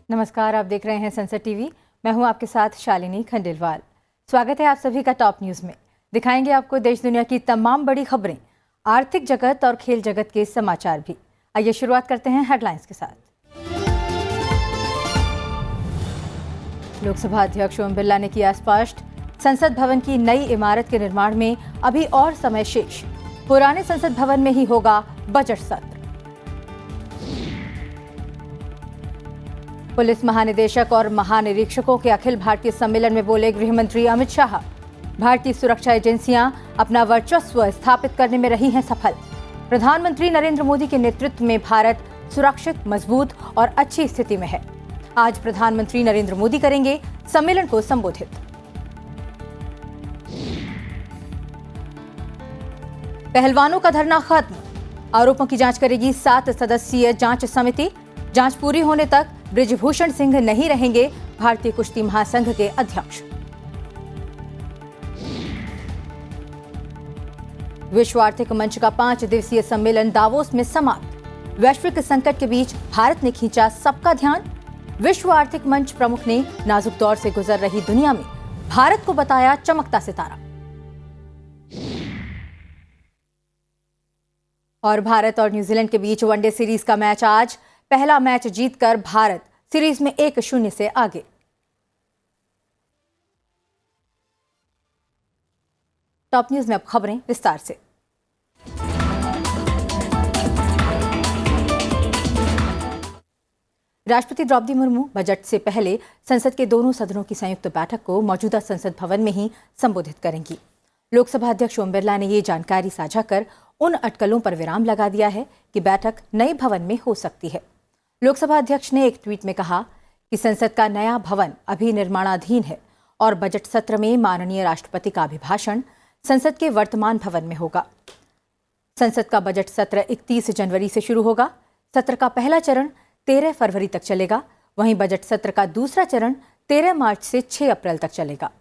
नमस्कार, आप देख रहे हैं संसद टीवी। मैं हूं आपके साथ शालिनी खंडेलवाल। स्वागत है आप सभी का टॉप न्यूज में। दिखाएंगे आपको देश दुनिया की तमाम बड़ी खबरें, आर्थिक जगत और खेल जगत के समाचार भी। आइए शुरुआत करते हैं हेडलाइंस के साथ। लोकसभा अध्यक्ष ओम बिरला ने किया स्पष्ट, संसद भवन की नई इमारत के निर्माण में अभी और समय शेष। पुराने संसद भवन में ही होगा बजट सत्र। पुलिस महानिदेशक और महानिरीक्षकों के अखिल भारतीय सम्मेलन में बोले गृह मंत्री अमित शाह, भारतीय सुरक्षा एजेंसियां अपना वर्चस्व स्थापित करने में रही हैं सफल। प्रधानमंत्री नरेंद्र मोदी के नेतृत्व में भारत सुरक्षित, मजबूत और अच्छी स्थिति में है। आज प्रधानमंत्री नरेंद्र मोदी करेंगे सम्मेलन को संबोधित। पहलवानों का धरना खत्म, आरोपों की जांच करेगी 7 सदस्यीय जांच समिति। जांच पूरी होने तक बृजभूषण सिंह नहीं रहेंगे भारतीय कुश्ती महासंघ के अध्यक्ष। विश्व आर्थिक मंच का 5 दिवसीय सम्मेलन दावोस में समाप्त। वैश्विक संकट के बीच भारत ने खींचा सबका ध्यान। विश्व आर्थिक मंच प्रमुख ने नाजुक दौर से गुजर रही दुनिया में भारत को बताया चमकता सितारा। और भारत और न्यूजीलैंड के बीच वनडे सीरीज का मैच आज। पहला मैच जीतकर भारत सीरीज में 1-0 से आगे। टॉप न्यूज में अब खबरें विस्तार से। राष्ट्रपति द्रौपदी मुर्मू बजट से पहले संसद के दोनों सदनों की संयुक्त बैठक को मौजूदा संसद भवन में ही संबोधित करेंगी। लोकसभा अध्यक्ष ओम बिरला ने ये जानकारी साझा कर उन अटकलों पर विराम लगा दिया है कि बैठक नए भवन में हो सकती है। लोकसभा अध्यक्ष ने एक ट्वीट में कहा कि संसद का नया भवन अभी निर्माणाधीन है और बजट सत्र में माननीय राष्ट्रपति का अभिभाषण संसद के वर्तमान भवन में होगा। संसद का बजट सत्र 31 जनवरी से शुरू होगा। सत्र का पहला चरण 13 फरवरी तक चलेगा, वहीं बजट सत्र का दूसरा चरण 13 मार्च से 6 अप्रैल तक चलेगा।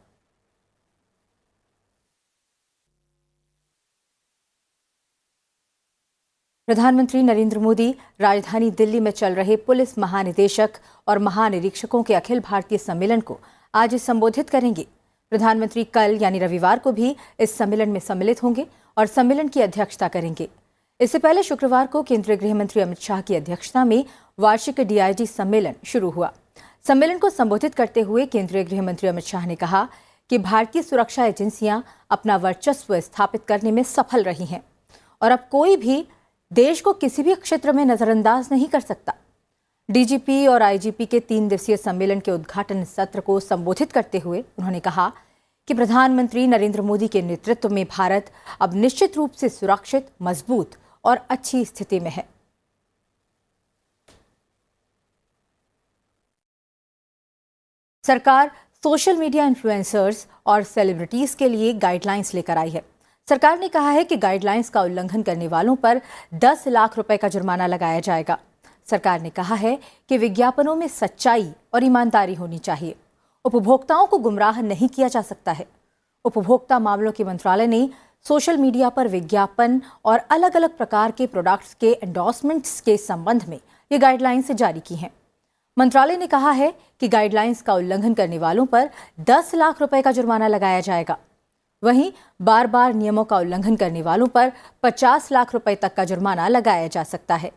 प्रधानमंत्री नरेंद्र मोदी राजधानी दिल्ली में चल रहे पुलिस महानिदेशक और महानिरीक्षकों के अखिल भारतीय सम्मेलन को आज संबोधित करेंगे। प्रधानमंत्री कल यानी रविवार को भी इस सम्मेलन में सम्मिलित होंगे और सम्मेलन की अध्यक्षता करेंगे। इससे पहले शुक्रवार को केंद्रीय गृह मंत्री अमित शाह की अध्यक्षता में वार्षिक डीआईजी सम्मेलन शुरू हुआ। सम्मेलन को संबोधित करते हुए केंद्रीय गृह मंत्री अमित शाह ने कहा कि भारतीय सुरक्षा एजेंसियां अपना वर्चस्व स्थापित करने में सफल रही हैं और अब कोई भी देश को किसी भी क्षेत्र में नजरअंदाज नहीं कर सकता। डीजीपी और आईजीपी के 3 दिवसीय सम्मेलन के उद्घाटन सत्र को संबोधित करते हुए उन्होंने कहा कि प्रधानमंत्री नरेंद्र मोदी के नेतृत्व में भारत अब निश्चित रूप से सुरक्षित, मजबूत और अच्छी स्थिति में है। सरकार सोशल मीडिया इन्फ्लुएंसर्स और सेलिब्रिटीज के लिए गाइडलाइंस लेकर आई है। सरकार ने कहा है कि गाइडलाइंस का उल्लंघन करने वालों पर 10 लाख रुपए का जुर्माना लगाया जाएगा। सरकार ने कहा है कि विज्ञापनों में सच्चाई और ईमानदारी होनी चाहिए। उपभोक्ताओं को गुमराह नहीं किया जा सकता है। उपभोक्ता मामलों के मंत्रालय ने सोशल मीडिया पर विज्ञापन और अलग अलग प्रकार के प्रोडक्ट्स के एंडोर्समेंट्स के संबंध में ये गाइडलाइंस जारी की हैं। मंत्रालय ने कहा है कि गाइडलाइंस का उल्लंघन करने वालों पर 10 लाख रुपए का जुर्माना लगाया जाएगा। वहीं बार बार नियमों का उल्लंघन करने वालों पर 50 लाख रुपए तक का जुर्माना लगाया जा सकता है।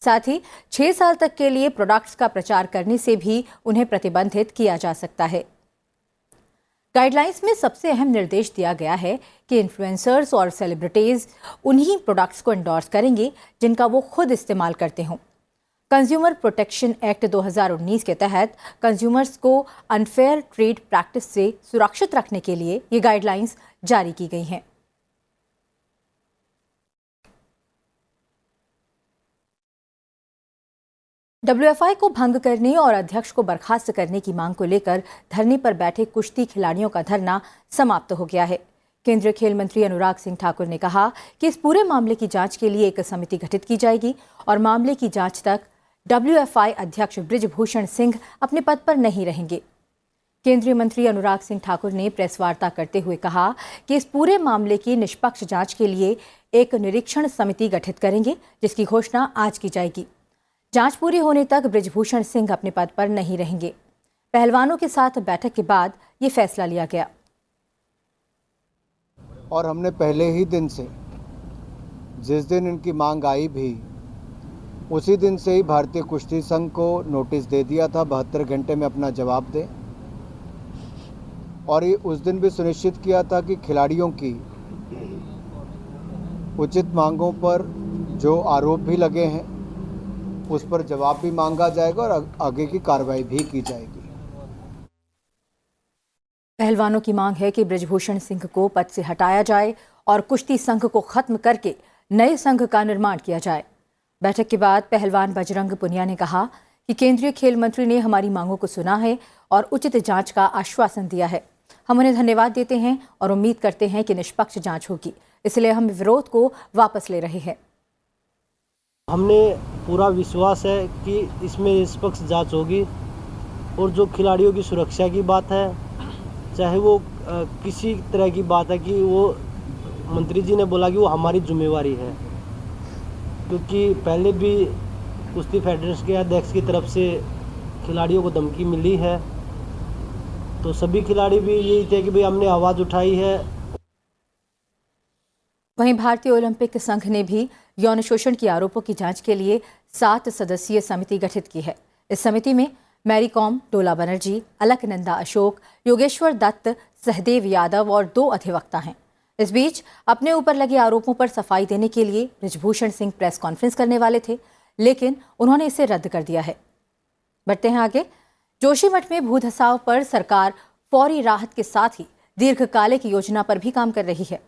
साथ ही 6 साल तक के लिए प्रोडक्ट्स का प्रचार करने से भी उन्हें प्रतिबंधित किया जा सकता है। गाइडलाइंस में सबसे अहम निर्देश दिया गया है कि इन्फ्लुएंसर्स और सेलिब्रिटीज उन्हीं प्रोडक्ट्स को एंडोर्स करेंगे जिनका वो खुद इस्तेमाल करते हों। कंज्यूमर प्रोटेक्शन एक्ट 2019 के तहत कंज्यूमर्स को अनफेयर ट्रेड प्रैक्टिस से सुरक्षित रखने के लिए ये गाइडलाइंस जारी की गई हैं। डब्ल्यूएफआई को भंग करने और अध्यक्ष को बर्खास्त करने की मांग को लेकर धरने पर बैठे कुश्ती खिलाड़ियों का धरना समाप्त हो गया है। केंद्रीय खेल मंत्री अनुराग सिंह ठाकुर ने कहा कि इस पूरे मामले की जांच के लिए एक समिति गठित की जाएगी और मामले की जांच तक डब्ल्यूएफआई अध्यक्ष बृजभूषण सिंह अपने पद पर नहीं रहेंगे। केंद्रीय मंत्री अनुराग सिंह ठाकुर ने प्रेस वार्ता करते हुए कहा कि इस पूरे मामले की निष्पक्ष जांच के लिए एक निरीक्षण समिति गठित करेंगे, जिसकी घोषणा आज की जाएगी। जांच पूरी होने तक बृजभूषण सिंह अपने पद पर नहीं रहेंगे। पहलवानों के साथ बैठक के बाद ये फैसला लिया गया। और हमने पहले ही दिन से, जिस दिन इनकी मांग आई भी, उसी दिन से ही भारतीय कुश्ती संघ को नोटिस दे दिया था 72 घंटे में अपना जवाब दें। और ये उस दिन भी सुनिश्चित किया था कि खिलाड़ियों की उचित मांगों पर जो आरोप भी लगे हैं उस पर जवाब भी मांगा जाएगा और आगे की कार्रवाई भी की जाएगी। पहलवानों की मांग है कि बृजभूषण सिंह को पद से हटाया जाए और कुश्ती संघ को खत्म करके नए संघ का निर्माण किया जाए। बैठक के बाद पहलवान बजरंग पुनिया ने कहा कि केंद्रीय खेल मंत्री ने हमारी मांगों को सुना है और उचित जांच का आश्वासन दिया है। हम उन्हें धन्यवाद देते हैं और उम्मीद करते हैं कि निष्पक्ष जांच होगी, इसलिए हम विरोध को वापस ले रहे हैं। हमने पूरा विश्वास है कि इसमें निष्पक्ष जांच होगी और जो खिलाड़ियों की सुरक्षा की बात है, चाहे वो किसी तरह की बात है, कि वो मंत्री जी ने बोला कि वो हमारी जिम्मेवारी है, क्योंकि पहले भी कुश्ती फेडरेशन के अध्यक्ष की तरफ से खिलाड़ियों को धमकी मिली है, तो सभी खिलाड़ी भी यही थे कि भाई हमने आवाज़ उठाई है। वहीं भारतीय ओलंपिक संघ ने भी यौन शोषण के आरोपों की जांच के लिए 7 सदस्यीय समिति गठित की है। इस समिति में मैरी कॉम, डोला बनर्जी, अलकनंदा अशोक, योगेश्वर दत्त, सहदेव यादव और 2 अधिवक्ता हैं। इस बीच अपने ऊपर लगे आरोपों पर सफाई देने के लिए बृजभूषण सिंह प्रेस कॉन्फ्रेंस करने वाले थे, लेकिन उन्होंने इसे रद्द कर दिया है। बढ़ते हैं आगे। जोशीमठ में भू धसाव पर सरकार फौरी राहत के साथ ही दीर्घकालिक योजना पर भी काम कर रही है।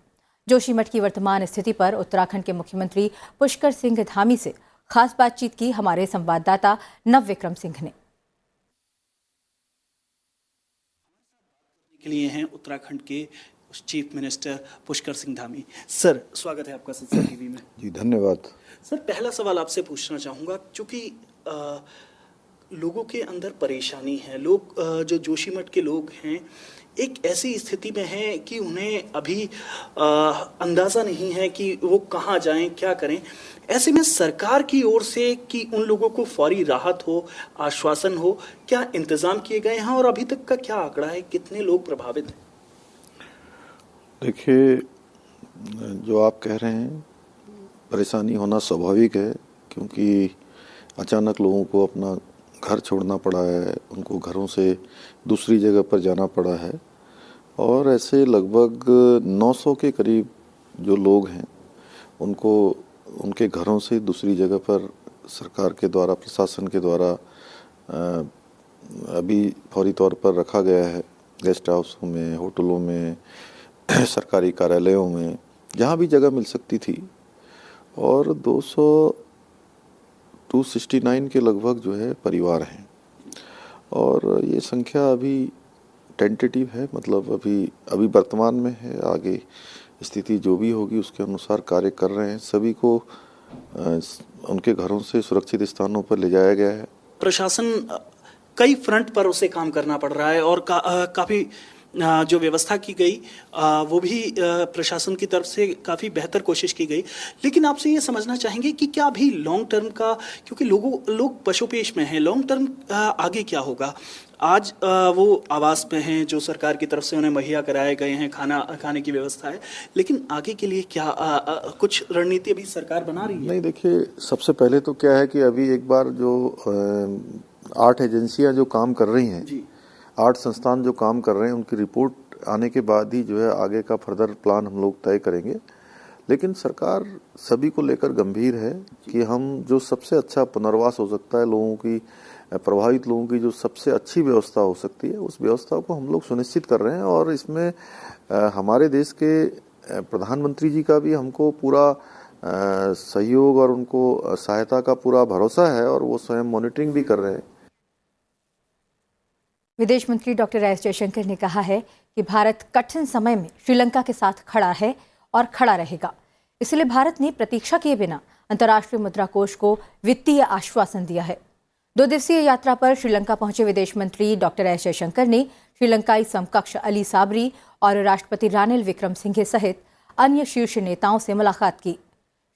जोशीमठ की वर्तमान स्थिति पर उत्तराखंड के मुख्यमंत्री पुष्कर सिंह धामी से खास बातचीत की हमारे संवाददाता नव विक्रम सिंह ने। के लिए हैं उत्तराखंड के chief minister Pushkar Singh Dhami. Sir, स्वागत है आपका सत्संग टीवी में। जी धन्यवाद। सर, पहला सवाल आपसे पूछना चाहूँगा, क्योंकि लोगों के अंदर परेशानी है। लोग जो जोशीमठ के लोग हैं एक ऐसी स्थिति में हैं कि उन्हें अभी अंदाज़ा नहीं है कि वो कहाँ जाएं, क्या करें। ऐसे में सरकार की ओर से कि उन लोगों को फौरी राहत हो, आश्वासन हो, क्या इंतज़ाम किए गए हैं और अभी तक का क्या आंकड़ा है, कितने लोग प्रभावित हैं? देखिए, जो आप कह रहे हैं परेशानी होना स्वाभाविक है, क्योंकि अचानक लोगों को अपना घर छोड़ना पड़ा है, उनको घरों से दूसरी जगह पर जाना पड़ा है। और ऐसे लगभग 900 के करीब जो लोग हैं उनको उनके घरों से दूसरी जगह पर सरकार के द्वारा, प्रशासन के द्वारा अभी फौरी तौर पर रखा गया है। गेस्ट हाउसों में, होटलों में, सरकारी कार्यालयों में, जहाँ भी जगह मिल सकती थी। और 269 के लगभग जो है परिवार हैं। और ये संख्या अभी टेंटेटिव है, मतलब अभी वर्तमान में है। आगे स्थिति जो भी होगी उसके अनुसार कार्य कर रहे हैं। सभी को उनके घरों से सुरक्षित स्थानों पर ले जाया गया है। प्रशासन कई फ्रंट पर उसे काम करना पड़ रहा है और काफ़ी जो व्यवस्था की गई वो भी प्रशासन की तरफ से काफ़ी बेहतर कोशिश की गई। लेकिन आपसे ये समझना चाहेंगे कि क्या अभी लॉन्ग टर्म का, क्योंकि लोग पशुपेश में हैं, लॉन्ग टर्म आगे क्या होगा? आज वो आवास में हैं जो सरकार की तरफ से उन्हें मुहैया कराए गए हैं, खाने की व्यवस्था है, लेकिन आगे के लिए क्या कुछ रणनीति अभी सरकार बना रही है? नहीं, देखिए, सबसे पहले तो क्या है कि अभी एक बार जो 8 एजेंसियां जो काम कर रही हैं, 8 संस्थान जो काम कर रहे हैं, उनकी रिपोर्ट आने के बाद ही जो है आगे का फर्दर प्लान हम लोग तय करेंगे। लेकिन सरकार सभी को लेकर गंभीर है कि हम जो सबसे अच्छा पुनर्वास हो सकता है, लोगों की, प्रभावित लोगों की जो सबसे अच्छी व्यवस्था हो सकती है, उस व्यवस्था को हम लोग सुनिश्चित कर रहे हैं। और इसमें हमारे देश के प्रधानमंत्री जी का भी हमको पूरा सहयोग और उनको सहायता का पूरा भरोसा है, और वो स्वयं मॉनिटरिंग भी कर रहे हैं। विदेश मंत्री डॉक्टर एस जयशंकर ने कहा है कि भारत कठिन समय में श्रीलंका के साथ खड़ा है और खड़ा रहेगा। इसलिए भारत ने प्रतीक्षा किए बिना अंतर्राष्ट्रीय मुद्रा कोष को वित्तीय आश्वासन दिया है। 2 दिवसीय यात्रा पर श्रीलंका पहुंचे विदेश मंत्री डॉक्टर एस जयशंकर ने श्रीलंकाई समकक्ष अली साबरी और राष्ट्रपति रानिल विक्रमसिंघे सहित अन्य शीर्ष नेताओं से मुलाकात की।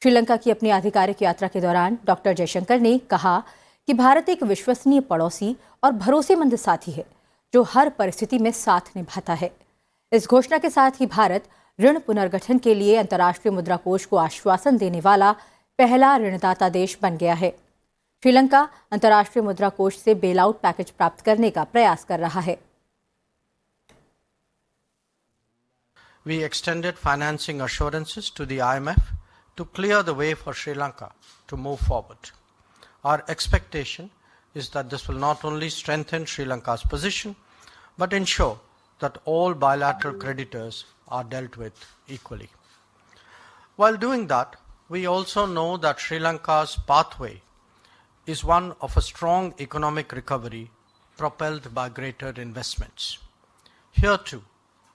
श्रीलंका की अपनी आधिकारिक यात्रा के दौरान डॉक्टर जयशंकर ने कहा कि भारत एक विश्वसनीय पड़ोसी और भरोसेमंद साथी है जो हर परिस्थिति में साथ निभाता है। इस घोषणा के साथ ही भारत ऋण पुनर्गठन के लिए अंतर्राष्ट्रीय मुद्रा कोष को आश्वासन देने वाला पहला ऋणदाता देश बन गया है। श्रीलंका अंतर्राष्ट्रीय मुद्रा कोष से बेल आउट पैकेज प्राप्त करने का प्रयास कर रहा है। We extended financing assurances to the IMF to clear the way for Sri Lanka to move forward. Our expectation is that this will not only strengthen Sri Lanka's position, but ensure that all bilateral creditors are dealt with equally. While doing that, we also know that Sri Lanka's pathway is one of a strong economic recovery propelled by greater investments. Here too,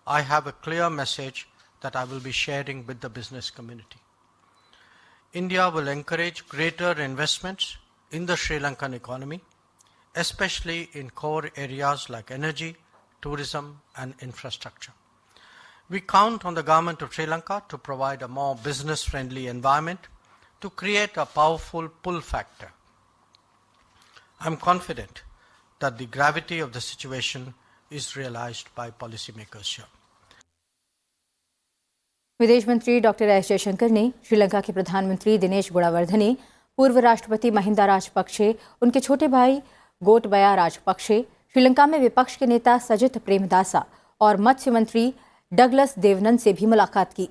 I have a clear message that I will be sharing with the business community. India will encourage greater investments in the Sri Lankan economy, especially in core areas like energy, tourism and infrastructure. We count on the government of Sri Lanka to provide a more business-friendly environment to create a powerful pull factor. I am confident that the gravity of the situation is realized by policymakers here. विदेश मंत्री doctor S Jaishankar ने श्रीलंका के प्रधानमंत्री दिनेश गुणावर्धने, पूर्व राष्ट्रपति महिंदा राजपक्षे, उनके छोटे भाई गोटबया राजपक्षे, श्रीलंका में विपक्ष के नेता सजित प्रेमदासा और मत्स्य मंत्री डगलस देवनन से भी मुलाकात की।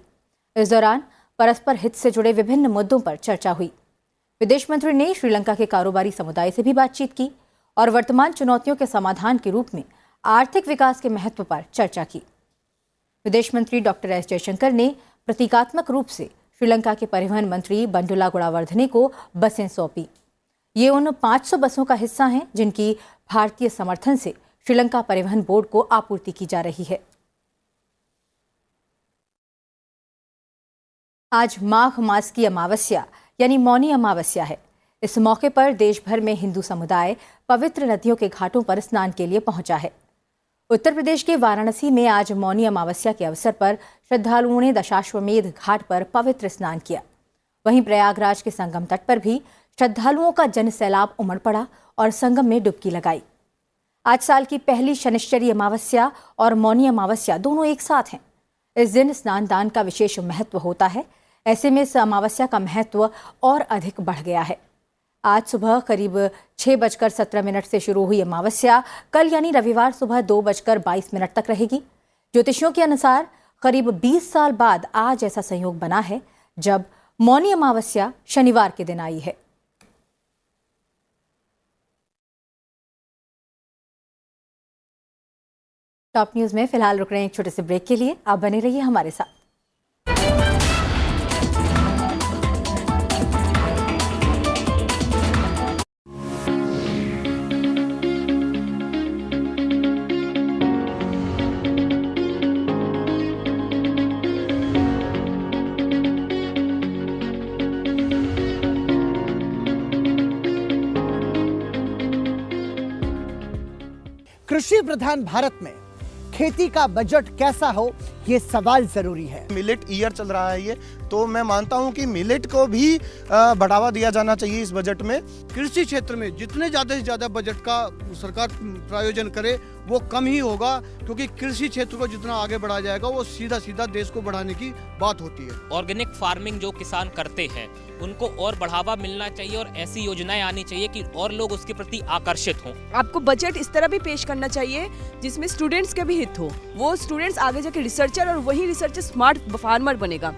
इस दौरान परस्पर हित से जुड़े विभिन्न मुद्दों पर चर्चा हुई। विदेश मंत्री ने श्रीलंका के कारोबारी समुदाय से भी बातचीत की और वर्तमान चुनौतियों के समाधान के रूप में आर्थिक विकास के महत्व पर चर्चा की। विदेश मंत्री डॉक्टर एस जयशंकर ने प्रतीकात्मक रूप से श्रीलंका के परिवहन मंत्री बंडुला गुणावर्धने को बसें सौंपी। ये उन 500 बसों का हिस्सा हैं जिनकी भारतीय समर्थन से श्रीलंका परिवहन बोर्ड को आपूर्ति की जा रही है। आज माघ मास की अमावस्या यानी मौनी अमावस्या है। इस मौके पर देश भर में हिंदू समुदाय पवित्र नदियों के घाटों पर स्नान के लिए पहुंचा है। उत्तर प्रदेश के वाराणसी में आज मौनी अमावस्या के अवसर पर श्रद्धालुओं ने दशाश्वमेध घाट पर पवित्र स्नान किया। वहीं प्रयागराज के संगम तट पर भी श्रद्धालुओं का जनसैलाब उमड़ पड़ा और संगम में डुबकी लगाई। आज साल की पहली शनिश्चरी अमावस्या और मौनी अमावस्या दोनों एक साथ हैं। इस दिन स्नान दान का विशेष महत्व होता है। ऐसे में इस अमावस्या का महत्व और अधिक बढ़ गया है। आज सुबह करीब 6:17 से शुरू हुई अमावस्या कल यानी रविवार सुबह 2:22 तक रहेगी। ज्योतिषियों के अनुसार करीब 20 साल बाद आज ऐसा संयोग बना है जब मौनी अमावस्या शनिवार के दिन आई है। टॉप न्यूज में फिलहाल रुक रहे हैं एक छोटे से ब्रेक के लिए। आप बने रहिए हमारे साथ। कृषि प्रधान भारत में खेती का बजट कैसा हो, ये सवाल जरूरी है। मिलेट ईयर चल रहा है ये, तो मैं मानता हूं कि मिलेट को भी बढ़ावा दिया जाना चाहिए इस बजट में। कृषि क्षेत्र में जितने ज्यादा से ज्यादा बजट का सरकार प्रायोजन करे वो कम ही होगा, क्योंकि कृषि क्षेत्र को जितना आगे बढ़ाया जाएगा वो सीधा सीधा देश को बढ़ाने की बात होती है। ऑर्गेनिक फार्मिंग जो किसान करते हैं उनको और बढ़ावा मिलना चाहिए और ऐसी योजनाएं आनी चाहिए कि और लोग उसके प्रति आकर्षित हों। आपको बजट इस तरह भी पेश करना चाहिए जिसमें स्टूडेंट्स के भी हित हो। वो स्टूडेंट्स आगे जाके रिसर्चर और वही रिसर्चर स्मार्ट फार्मर बनेगा।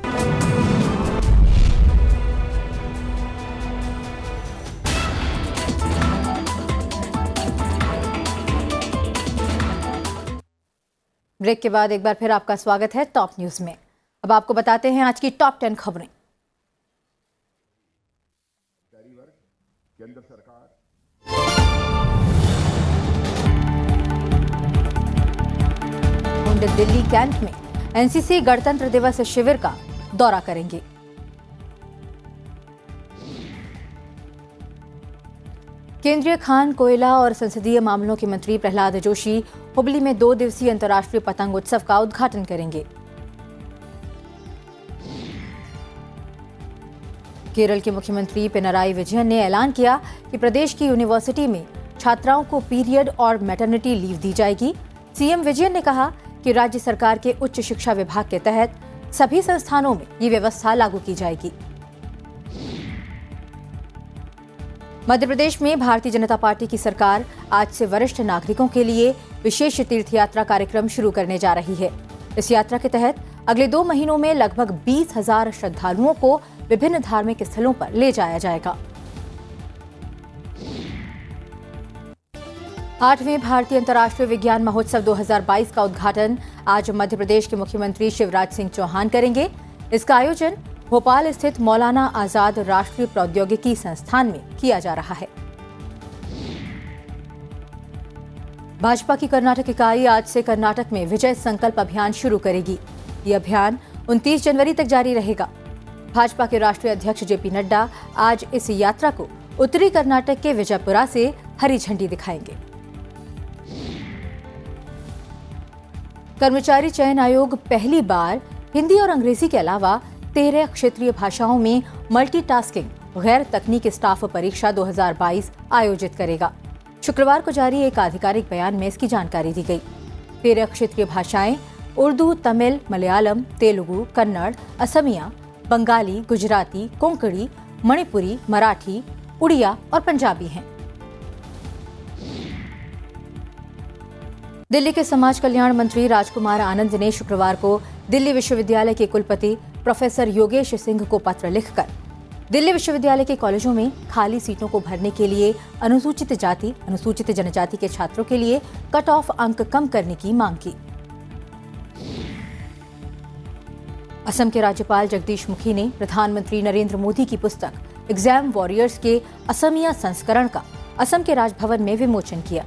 ब्रेक के बाद एक बार फिर आपका स्वागत है टॉप न्यूज में। अब आपको बताते हैं आज की टॉप 10 खबरें। केंद्र सरकार दिल्ली कैंट में एनसीसी गणतंत्र दिवस शिविर का दौरा करेंगे। केंद्रीय खान, कोयला और संसदीय मामलों के मंत्री प्रहलाद जोशी हुबली में 2 दिवसीय अंतर्राष्ट्रीय पतंग उत्सव का उद्घाटन करेंगे। केरल के मुख्यमंत्री पिनराई विजयन ने ऐलान किया कि प्रदेश की यूनिवर्सिटी में छात्राओं को पीरियड और मैटरनिटी लीव दी जाएगी। सीएम विजयन ने कहा कि राज्य सरकार के उच्च शिक्षा विभाग के तहत सभी संस्थानों में ये व्यवस्था लागू की जाएगी। मध्य प्रदेश में भारतीय जनता पार्टी की सरकार आज से वरिष्ठ नागरिकों के लिए विशेष तीर्थ यात्रा कार्यक्रम शुरू करने जा रही है। इस यात्रा के तहत अगले 2 महीनों में लगभग 20,000 श्रद्धालुओं को विभिन्न धार्मिक स्थलों पर ले जाया जाएगा। 8वें भारतीय अंतर्राष्ट्रीय विज्ञान महोत्सव 2022 का उद्घाटन आज मध्य प्रदेश के मुख्यमंत्री शिवराज सिंह चौहान करेंगे। इसका आयोजन भोपाल स्थित मौलाना आजाद राष्ट्रीय प्रौद्योगिकी संस्थान में किया जा रहा है। भाजपा की कर्नाटक इकाई आज से कर्नाटक में विजय संकल्प अभियान शुरू करेगी। ये अभियान 29 जनवरी तक जारी रहेगा। भाजपा के राष्ट्रीय अध्यक्ष जेपी नड्डा आज इस यात्रा को उत्तरी कर्नाटक के विजयपुरा से हरी झंडी दिखाएंगे। कर्मचारी चयन आयोग पहली बार हिंदी और अंग्रेजी के अलावा 13 क्षेत्रीय भाषाओं में मल्टीटास्किंग गैर तकनीकी स्टाफ परीक्षा 2022 आयोजित करेगा। शुक्रवार को जारी एक आधिकारिक बयान में इसकी जानकारी दी गई। 13 क्षेत्रीय भाषाएं उर्दू, तमिल, मलयालम, तेलुगु, कन्नड़, असमिया, बंगाली, गुजराती, कोंकणी, मणिपुरी, मराठी, उड़िया और पंजाबी हैं। दिल्ली के समाज कल्याण मंत्री राजकुमार आनंद ने शुक्रवार को दिल्ली विश्वविद्यालय के कुलपति प्रोफेसर योगेश सिंह को पत्र लिखकर दिल्ली विश्वविद्यालय के कॉलेजों में खाली सीटों को भरने के लिए अनुसूचित जाति, अनुसूचित जनजाति के छात्रों के लिए कट ऑफ अंक कम करने की मांग की। असम के राज्यपाल जगदीश मुखी ने प्रधानमंत्री नरेंद्र मोदी की पुस्तक एग्जाम वॉरियर्स के असमिया संस्करण का असम के राजभवन में विमोचन किया।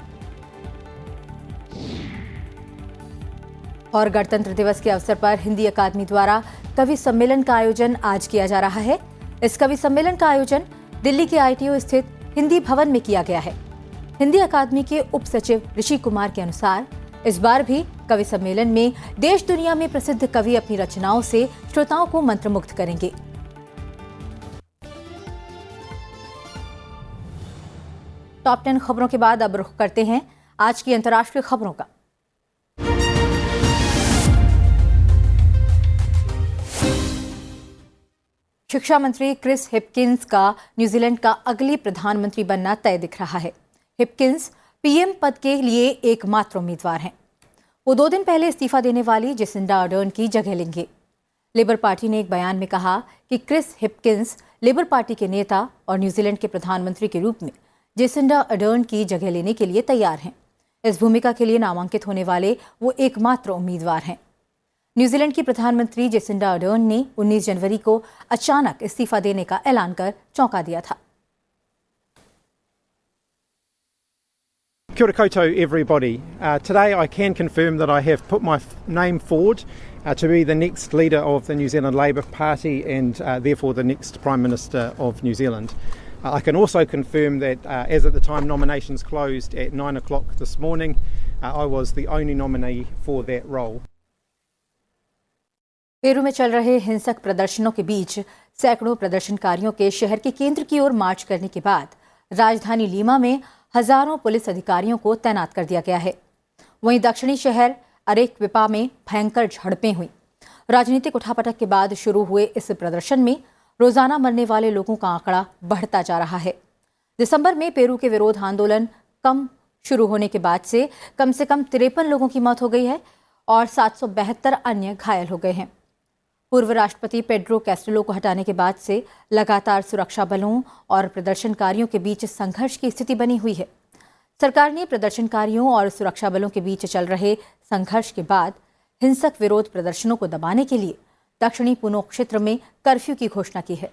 और गणतंत्र दिवस के अवसर पर हिंदी अकादमी द्वारा कवि सम्मेलन का आयोजन आज किया जा रहा है। इस कवि सम्मेलन का आयोजन दिल्ली के आईटीओ स्थित हिंदी भवन में किया गया है। हिंदी अकादमी के उप सचिव ऋषि कुमार के अनुसार इस बार भी कवि सम्मेलन में देश दुनिया में प्रसिद्ध कवि अपनी रचनाओं से श्रोताओं को मंत्रमुग्ध करेंगे। टॉप 10 खबरों के बाद अब रुख करते हैं आज की अंतर्राष्ट्रीय खबरों का। शिक्षा मंत्री क्रिस हिपकिंस का न्यूजीलैंड का अगली प्रधानमंत्री बनना तय दिख रहा है। हिपकिंस पीएम पद के लिए एकमात्र उम्मीदवार हैं। वो 2 दिन पहले इस्तीफा देने वाली जेसिंडा अर्डर्न की जगह लेंगे। लेबर पार्टी ने एक बयान में कहा कि क्रिस हिपकिंस लेबर पार्टी के नेता और न्यूजीलैंड के प्रधानमंत्री के रूप में जेसिंडा अर्डर्न की जगह लेने के लिए तैयार हैं। इस भूमिका के लिए नामांकित होने वाले वो एकमात्र उम्मीदवार हैं। न्यूजीलैंड की प्रधानमंत्री जेसिंडा अर्डर्न ने 19 जनवरी को अचानक इस्तीफा देने का ऐलान कर चौंका दिया था। Kia ora koutou everybody. Today I can confirm that I have put my name forward to be the next leader of the New Zealand Labour Party and therefore the next Prime Minister of New Zealand. I can also confirm that as at the time nominations closed at 9 o'clock this morning, I was the only nominee for that role. Peru में चल रहे हिंसक प्रदर्शनों के बीच सैकड़ों प्रदर्शनकारियों के शहर के केंद्र की ओर मार्च करने के बाद राजधानी लीमा में हजारों पुलिस अधिकारियों को तैनात कर दिया गया है। वहीं दक्षिणी शहर अरेक्विपा में भयंकर झड़पें हुई। राजनीतिक उठापटक के बाद शुरू हुए इस प्रदर्शन में रोजाना मरने वाले लोगों का आंकड़ा बढ़ता जा रहा है। दिसंबर में पेरू के विरोध आंदोलन शुरू होने के बाद से कम 53 लोगों की मौत हो गई है और 772 अन्य घायल हो गए हैं। पूर्व राष्ट्रपति पेड्रो कैस्टिलो को हटाने के बाद से लगातार सुरक्षा बलों और प्रदर्शनकारियों के बीच संघर्ष की स्थिति बनी हुई है। सरकार ने प्रदर्शनकारियों और सुरक्षा बलों के बीच चल रहे संघर्ष के बाद हिंसक विरोध प्रदर्शनों को दबाने के लिए दक्षिणी पुनो क्षेत्र में कर्फ्यू की घोषणा की है।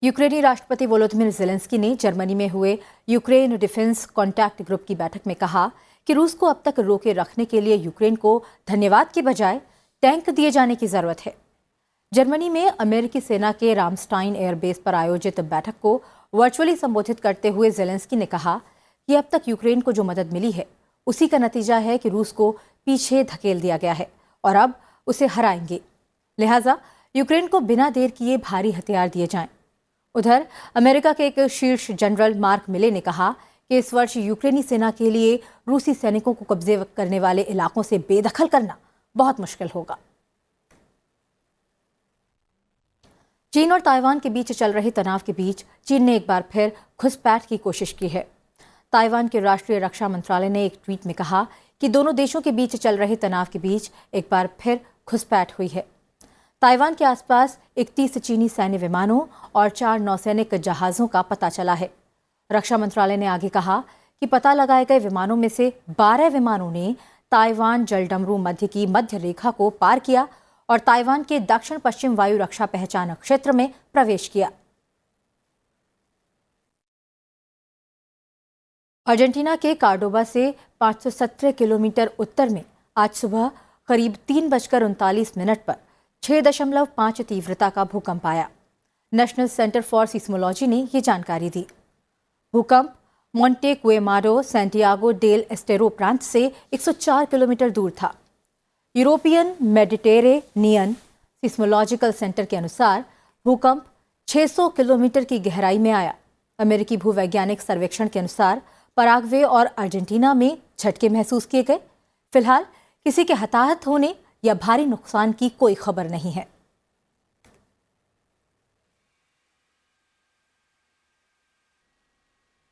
यूक्रेनी राष्ट्रपति वोलोदिमीर ज़ेलेंस्की ने जर्मनी में हुए यूक्रेन डिफेंस कॉन्टैक्ट ग्रुप की बैठक में कहा कि रूस को अब तक रोके रखने के लिए यूक्रेन को धन्यवाद के बजाय टैंक दिए जाने की जरूरत है। जर्मनी में अमेरिकी सेना के रामस्टाइन एयरबेस पर आयोजित बैठक को वर्चुअली संबोधित करते हुए ज़ेलेंस्की ने कहा कि अब तक यूक्रेन को जो मदद मिली है उसी का नतीजा है कि रूस को पीछे धकेल दिया गया है और अब उसे हराएंगे। लिहाजा यूक्रेन को बिना देर किए भारी हथियार दिए जाएं। उधर अमेरिका के एक शीर्ष जनरल मार्क मिले ने कहा कि इस वर्ष यूक्रेनी सेना के लिए रूसी सैनिकों को कब्जे करने वाले इलाकों से बेदखल करना बहुत मुश्किल होगा। चीन और ताइवान के बीच चल रहे तनाव के बीच चीन ने एक बार फिर घुसपैठ की कोशिश की है। ताइवान के राष्ट्रीय रक्षा मंत्रालय ने एक ट्वीट में कहा कि दोनों देशों के बीच चल रहे तनाव के बीच एक बार फिर घुसपैठ हुई है। ताइवान के आसपास 31 चीनी सैन्य विमानों और 4 नौसैनिक जहाज़ों का पता चला है। रक्षा मंत्रालय ने आगे कहा कि पता लगाए गए विमानों में से 12 विमानों ने ताइवान जलडमरू मध्य की मध्य रेखा को पार किया और ताइवान के दक्षिण पश्चिम वायु रक्षा पहचान क्षेत्र में प्रवेश किया। अर्जेंटीना के कार्डोबा से 517 किलोमीटर उत्तर में आज सुबह करीब 3:39 पर 6.5 तीव्रता का भूकंप आया। नेशनल सेंटर फॉर सिस्मोलॉजी ने ये जानकारी दी। भूकंप मोंटे क्वेमाडो सैंटियागो डेल एस्टेरो प्रांत से 104 किलोमीटर दूर था। यूरोपियन मेडिटेरेनियन सिस्मोलॉजिकल सेंटर के अनुसार भूकंप 600 किलोमीटर की गहराई में आया। अमेरिकी भूवैज्ञानिक सर्वेक्षण के अनुसार पराग्वे और अर्जेंटीना में झटके महसूस किए गए। फिलहाल किसी के हताहत होने या भारी नुकसान की कोई खबर नहीं है।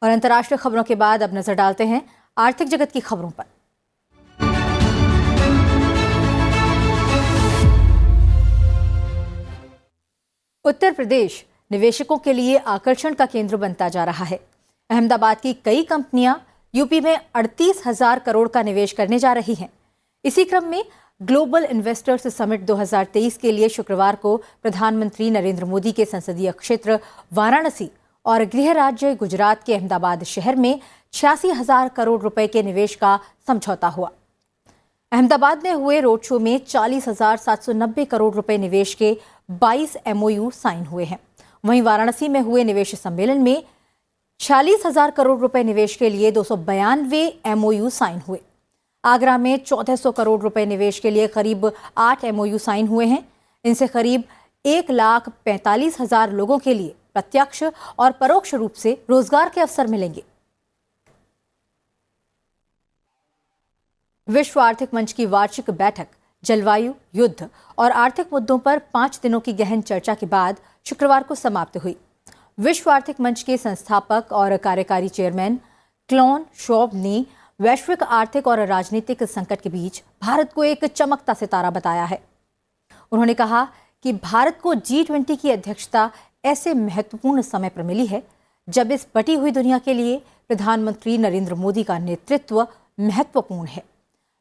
और अंतर्राष्ट्रीय खबरों के बाद अब नजर डालते हैं आर्थिक जगत की खबरों पर। उत्तर प्रदेश निवेशकों के लिए आकर्षण का केंद्र बनता जा रहा है। अहमदाबाद की कई कंपनियां यूपी में 38,000 करोड़ का निवेश करने जा रही हैं। इसी क्रम में ग्लोबल इन्वेस्टर्स समिट 2023 के लिए शुक्रवार को प्रधानमंत्री नरेंद्र मोदी के संसदीय क्षेत्र वाराणसी और गृह राज्य गुजरात के अहमदाबाद शहर में 86,000 करोड़ रुपए के निवेश का समझौता हुआ। अहमदाबाद में हुए रोड शो में 40,790 करोड़ रुपए निवेश के 22 MOU साइन हुए हैं। वहीं वाराणसी में हुए निवेश सम्मेलन में 46,000 करोड़ रुपए निवेश के लिए 292 MOU साइन हुए। आगरा में 1400 करोड़ रुपए निवेश के लिए करीब 8 MOU साइन हुए हैं। इनसे करीब 1,45,000 लोगों के लिए प्रत्यक्ष और परोक्ष रूप से रोजगार के अवसर मिलेंगे। विश्व आर्थिक मंच की वार्षिक बैठक जलवायु, युद्ध और आर्थिक मुद्दों पर 5 दिनों की गहन चर्चा के बाद शुक्रवार को समाप्त हुई। विश्व आर्थिक मंच के संस्थापक और कार्यकारी चेयरमैन क्लॉन शॉब ने वैश्विक आर्थिक और राजनीतिक संकट के बीच भारत को एक चमकता सितारा बताया है। उन्होंने कहा कि भारत को G20 की अध्यक्षता ऐसे महत्वपूर्ण समय पर मिली है जब इस बटी हुई दुनिया के लिए प्रधानमंत्री नरेंद्र मोदी का नेतृत्व महत्वपूर्ण है।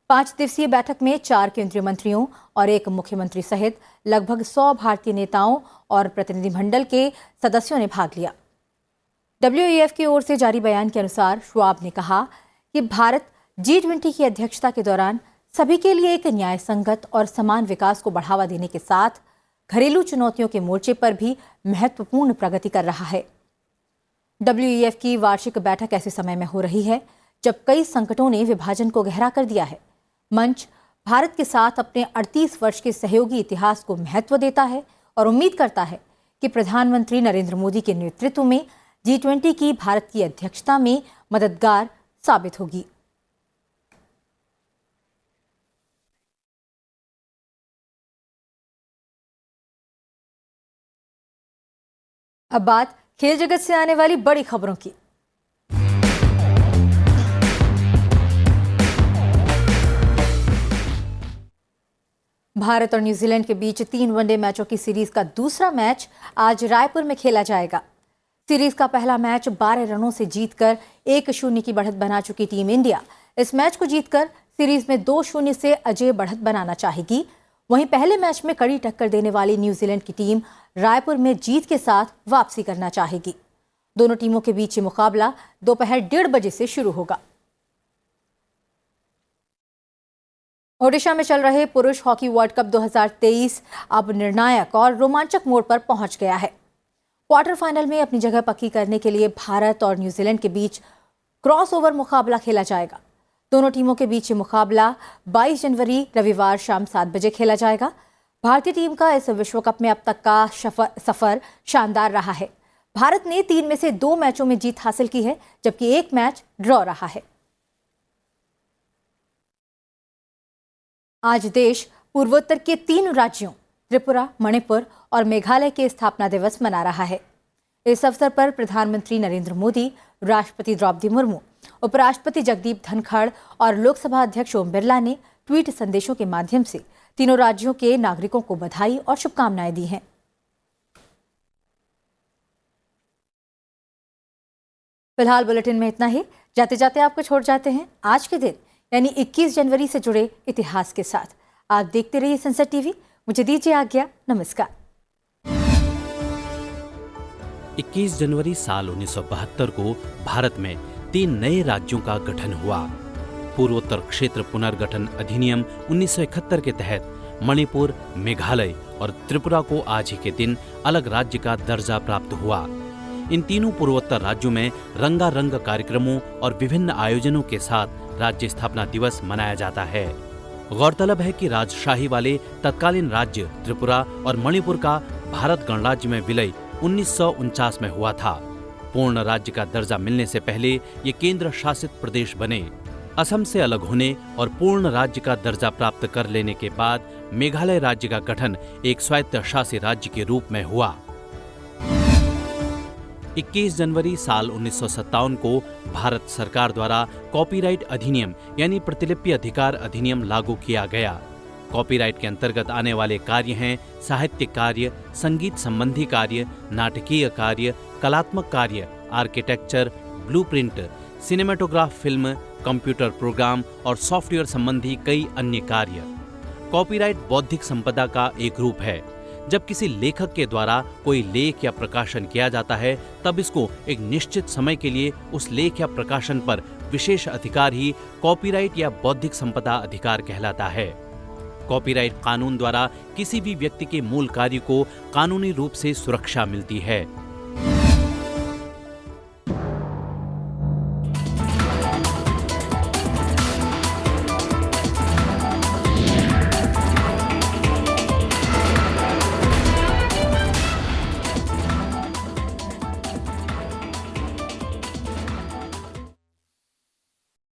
5 दिवसीय बैठक में 4 केंद्रीय मंत्रियों और 1 मुख्यमंत्री सहित लगभग 100 भारतीय नेताओं और प्रतिनिधिमंडल के सदस्यों ने भाग लिया। WEF की ओर से जारी बयान के अनुसार श्वाब ने कहा कि भारत G20 की अध्यक्षता के दौरान सभी के लिए एक न्याय संगत और समान विकास को बढ़ावा देने के साथ घरेलू चुनौतियों के मोर्चे पर भी महत्वपूर्ण प्रगति कर रहा है। WEF की वार्षिक बैठक ऐसे समय में हो रही है जब कई संकटों ने विभाजन को गहरा कर दिया है। मंच भारत के साथ अपने 38 वर्ष के सहयोगी इतिहास को महत्व देता है और उम्मीद करता है कि प्रधानमंत्री नरेंद्र मोदी के नेतृत्व में G20 की भारत की अध्यक्षता में मददगार साबित होगी। अब बात खेल जगत से आने वाली बड़ी खबरों की। भारत और न्यूजीलैंड के बीच 3 वनडे मैचों की सीरीज का दूसरा मैच आज रायपुर में खेला जाएगा। सीरीज का पहला मैच 12 रनों से जीतकर 1-0 की बढ़त बना चुकी टीम इंडिया इस मैच को जीतकर सीरीज में 2-0 से अजेय बढ़त बनाना चाहेगी। वहीं पहले मैच में कड़ी टक्कर देने वाली न्यूजीलैंड की टीम रायपुर में जीत के साथ वापसी करना चाहेगी। दोनों टीमों के बीच ये मुकाबला दोपहर 1:30 बजे से शुरू होगा। ओडिशा में चल रहे पुरुष हॉकी वर्ल्ड कप 2023 अब निर्णायक और रोमांचक मोड़ पर पहुंच गया है। क्वार्टर फाइनल में अपनी जगह पक्की करने के लिए भारत और न्यूजीलैंड के बीच क्रॉसओवर मुकाबला खेला जाएगा। दोनों टीमों के बीच ये मुकाबला 22 जनवरी रविवार शाम 7 बजे खेला जाएगा। भारतीय टीम का इस विश्व कप में अब तक का सफर शानदार रहा है। भारत ने 3 में से 2 मैचों में जीत हासिल की है, जबकि 1 मैच ड्रॉ रहा है। आज देश पूर्वोत्तर के 3 राज्यों त्रिपुरा, मणिपुर और मेघालय के स्थापना दिवस मना रहा है। इस अवसर पर प्रधानमंत्री नरेंद्र मोदी, राष्ट्रपति द्रौपदी मुर्मू, उपराष्ट्रपति जगदीप धनखड़ और लोकसभा अध्यक्ष ओम बिरला ने ट्वीट संदेशों के माध्यम से तीनों राज्यों के नागरिकों को बधाई और शुभकामनाएं दी हैं। फिलहाल बुलेटिन में इतना ही। जाते जाते आपको छोड़ जाते हैं आज के दिन यानी 21 जनवरी से जुड़े इतिहास के साथ। आप देखते रहिए सनसेट टीवी। मुझे दीजिए आज्ञा। नमस्कार। 21 जनवरी साल 1972 को भारत में 3 नए राज्यों का गठन हुआ। पूर्वोत्तर क्षेत्र पुनर्गठन अधिनियम 1971 के तहत मणिपुर, मेघालय और त्रिपुरा को आज ही के दिन अलग राज्य का दर्जा प्राप्त हुआ। इन तीनों पूर्वोत्तर राज्यों में रंगारंग कार्यक्रमों और विभिन्न आयोजनों के साथ राज्य स्थापना दिवस मनाया जाता है। गौरतलब है कि राजशाही वाले तत्कालीन राज्य त्रिपुरा और मणिपुर का भारत गणराज्य में विलय 1949 में हुआ था। पूर्ण राज्य का दर्जा मिलने से पहले ये केंद्र शासित प्रदेश बने। असम से अलग होने और पूर्ण राज्य का दर्जा प्राप्त कर लेने के बाद मेघालय राज्य का गठन एक स्वायत्त शासी राज्य के रूप में हुआ। 21 जनवरी साल 1957 को भारत सरकार द्वारा कॉपीराइट अधिनियम यानी प्रतिलिपि अधिकार अधिनियम लागू किया गया। कॉपीराइट के अंतर्गत आने वाले कार्य हैं साहित्यिक कार्य, संगीत संबंधी कार्य, नाटकीय कार्य, कलात्मक कार्य, architecture, blueprint, cinematograph film, computer program और सॉफ्टवेयर संबंधी कई अन्य कार्य। कॉपीराइट बौद्धिक संपदा का एक रूप है। जब किसी लेखक के द्वारा कोई लेख या प्रकाशन किया जाता है तब इसको एक निश्चित समय के लिए उस लेख या प्रकाशन पर विशेष अधिकार ही कॉपीराइट या बौद्धिक संपदा अधिकार कहलाता है। कॉपीराइट कानून द्वारा किसी भी व्यक्ति के मूल कार्य को कानूनी रूप से सुरक्षा मिलती है।